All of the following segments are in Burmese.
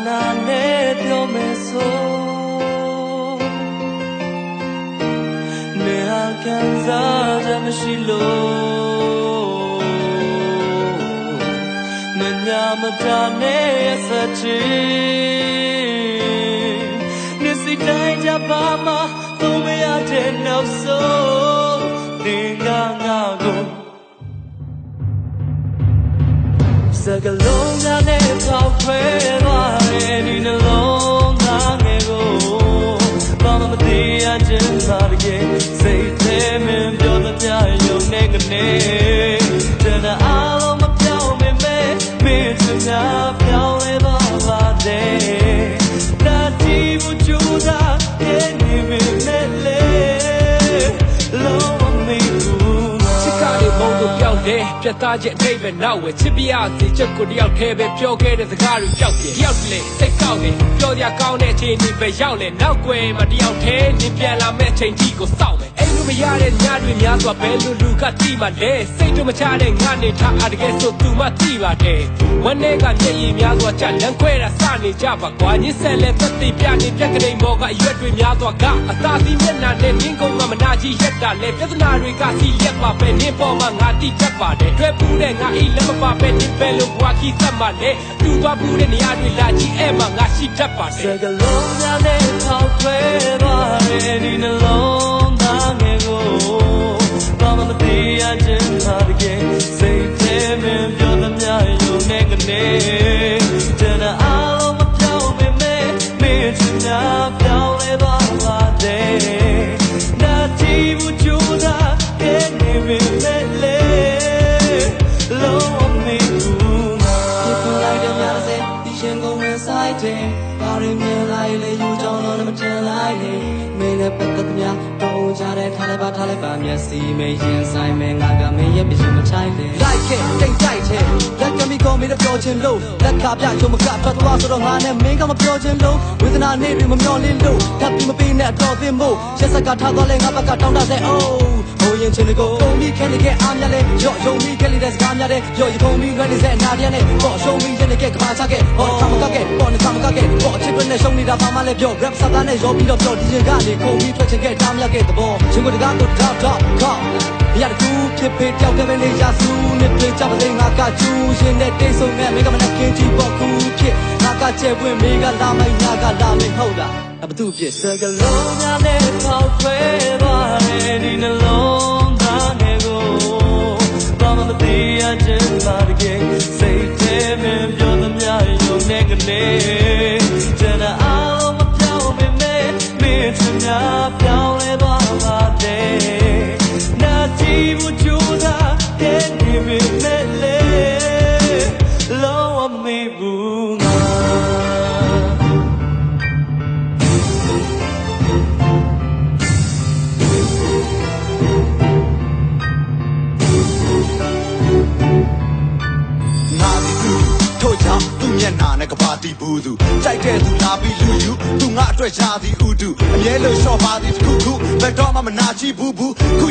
နာနဲ့ပြောမယ်ဆိုနေဟာခံစားချက်မရှိလို့မညာမတာနဲ့ဆက်ချင်နေစိတ်တိုင်းကြပါမှာသုံးမရတဲ့နောက်ဆုံးနေငါကိုစကလုံးနဲ့ပေါက်ခွဲသွားတဲ့ဒီနှလုံးသားငယ်ကိုဘာမှမသိရချင်ပါတကယ်စိတ်ထဲမပြောသမျှယုံနေကနေတဏှာအားလုံးမပြောင်းမင်းမင်းချင်တာပြောင်းလဲပါတဲ့တာတီဘူးကြိုးစားရဲ့နေမင်းနဲ့လေလုံးဝမင်းဘူးချစ်ကနေမုန်းလို့ပြောင်းတယ်ပြတ်သားချက်အိဗယ်နောက်ဝဲချစ်ပြရစီချက်ကိုတယောက်တည်းပဲပြောခဲ့တဲ့စကားတွေကြောက်တယ်တယောက်တည်းစိတ်ကောက်တယ်ပြောရကောင်းတဲ့အခြေအနေပဲရောက်လဲနောက်ွယ်မှာတယောက်တည်းနင်ပြန်လာမဲ့ချိန်ကြီးကိုစောင့်မယ်အိမ်လိုမရတဲ့ညတွေများစွာဘဲလူကတိမှလဲစိတ်တို့မချတဲ့ငါနေထားအားတကယ်ဆိုသူမှတိပါတယ်ဝန်းထဲကမျက်ရည်များစွာချလမ်းခွဲတာစနေကြပါကွာညစ်ဆက်လဲသက်သေပြနေပြက်ကလေးမော်ကအရွက်တွေများစွာကအသာစီမျက်နှာနဲ့နင်းကုန်းကမနာကြီးရက်တာလဲပြဿနာတွေကစီရက်ပါပဲနင်းပေါ်မှာငါတိတတ်ပါတယ်တွေ့ပူးတဲ့ငါအိလက်မပါပဲနင်းပဲလို့ဘွားခီးသက်မှလဲတူသွားဘူးတဲ့နေရာတွေလာကြည့်အဲ့မှာငါရှိတတ်ပါတယ်စကလုံးနဲ့ပေါက်ခွဲသွားတဲ့ဒီနှလုံးသားငယ်ကိုဘာမှမသိရချင်ပါတကယ်စိတ်ထဲမပြောသမျှယုံနေကနေတဏှာအားလုံးမပြောင်းမင်းမင်းချင်တာပြောင်းလဲပါတဲ့နာတီဘူးကြိုးစားရဲ့နေမင်းနဲ့လေလုံးဝမင်းဘူးဒီကိုလိုက်တဲ့ညစဲဒီရှင်ကုန်ဝင်ဆိုင်တဲ့ဘာရင်းမြင်လိုက်လေယူကြောင်းတော့မထင်လိုက်လေမင်းနဲ့ပတ်သက်သမျှတုံးကြတဲ့ထားလိုက်ပါမျက်စိမရင်ဆိုင်မငါကမင်းရဲ့ပြည့်မချိုင်းလေလိုက်ခဲ့တိတ်တိုက်တဲ့လက်ကမီကောမင်းပြောချင်လို့လက်ခါပြချုံမကဖတ်သွားဆိုတော့ငါနဲ့မင်းကမပြောချင်လို့ဝေဒနာနေတွေမမျောလင်းလို့ဓာတ်ပြီးမပေးနဲ့တော့သင်ဖို့ရက်စက်ကထားသွားလဲငါဘက်ကတောင်းတတဲ့အိုးဟိုရင်ချင်းကိုုံပြီးခဲနေခဲ့အားများလဲရော့ယုံပြီးခဲနေတဲ့စကားများတဲ့ရော့ရဖုံပြီးရနေတဲ့အနာတည်းနဲ့ပေါ့ရှုံးပြီးရနေခဲ့ကဘာစားခဲ့ဟောသမကခဲ့ပေါ့နေသမကခဲ့ပေါ့အချစ်တွေနဲ့ရှုံးနေတာဘာမှလည်းပြော rap စကားနဲ့ရောပြီးတော့ပြောဒီရင်ကနေခုံပြီးထွက်ချင်ခဲ့တားမြခဲ့တဲ့ဘောချင်းကိုတကားကိုထောက်ကောရတဲ့ကူဖြစ်ဖြစ်ကြောက်တဲ့ပဲနေရစုနဲ့ပြေချပါတဲ့ငါကကျူးရင်တဲ့တိတ်ဆုံနဲ့မိကမနဲ့ကင်းကြည့်ပေါ့ကူဖြစ်ငါကကျဲပွင့်မိကလာမိုင်းငါကလာမင်းဟုတ်လားအဘသူဖြစ်စကလုံးများနဲ့ပေါက်ခွဲသွားတဲ့ဒီနှလုံးသားငယ်ကိုဘာမှမသိရချင်ပါတကယ်စိတ်ထဲမပြောသမျှယုံနေကနေတဏှာအားလုံးမပြောင်းမင်းမင်းချင်တာပြောင်းလဲသွားပါတဲ့နာတီဘူးကြိုးစားတဲ့နေမင်းနဲ့လေလုံးဝမင်းဘူးငါသူမျက်နာနဲ့ကပါတီဘူးသူကြိုက်တဲ့သူလာပြီးလူယူသူငါအတွက်ရှာသည်ဥတုအမြဲလို့ရှော့ပါသည်တစ်ခုခုဘယ်တော့မှမနာကြည့်ဘူးခု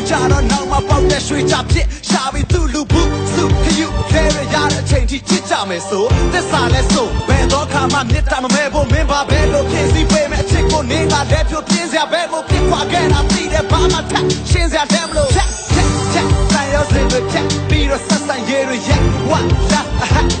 ကြတော့နောက်မှပေါက်တဲ့ရွှေချဖြစ်ရှာပြီးသူ့လူဘူးစုခယူလဲရရတဲ့အချိန်ထိချစ်ကြမယ်ဆိုသစ္စာလဲဆိုဘယ်တော့ခါမှမြတ်တာမမဲဖို့မင်းပါပဲလို့ဖြစ်စီပေးမယ်အချစ်ကိုနေကလည်းဖြိုပြင်းစရာပဲကိုပြခွာခဲ့တာသိတယ်ဘာမှထရှင်းစရာတည်းမလို့ချက်ဆိုင်ရောစိတ်တွေချက်ပြီးတော့ဆက်ဆိုင်ရရရက်ဝါလာ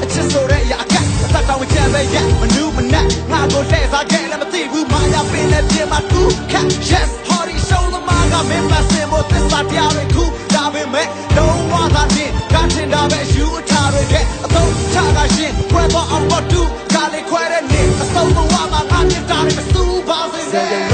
အချစ်ဆိုတဲ့ရာကတတ်တော်ချမ်းပဲရမနူးမနက်ငါကိုလှည့်စားခဲ့လည်းမသိဘူးမာယာပင်နဲ့ပြင်မှာသူခက် yes hori show the maga မင်းမစင်ဖို့သစ္စာတရားတွေခုဒါပေမဲ့လုံးဝသာတင်ကထင်တာပဲယူအထားတွေတဲ့အသုံးချတာရှင်ခွဲတော့အောင်တော့တူကလေးခွဲတဲ့နေအစုံဘဝမှာငါမြင်တာတွေမစူးပါစေနဲ့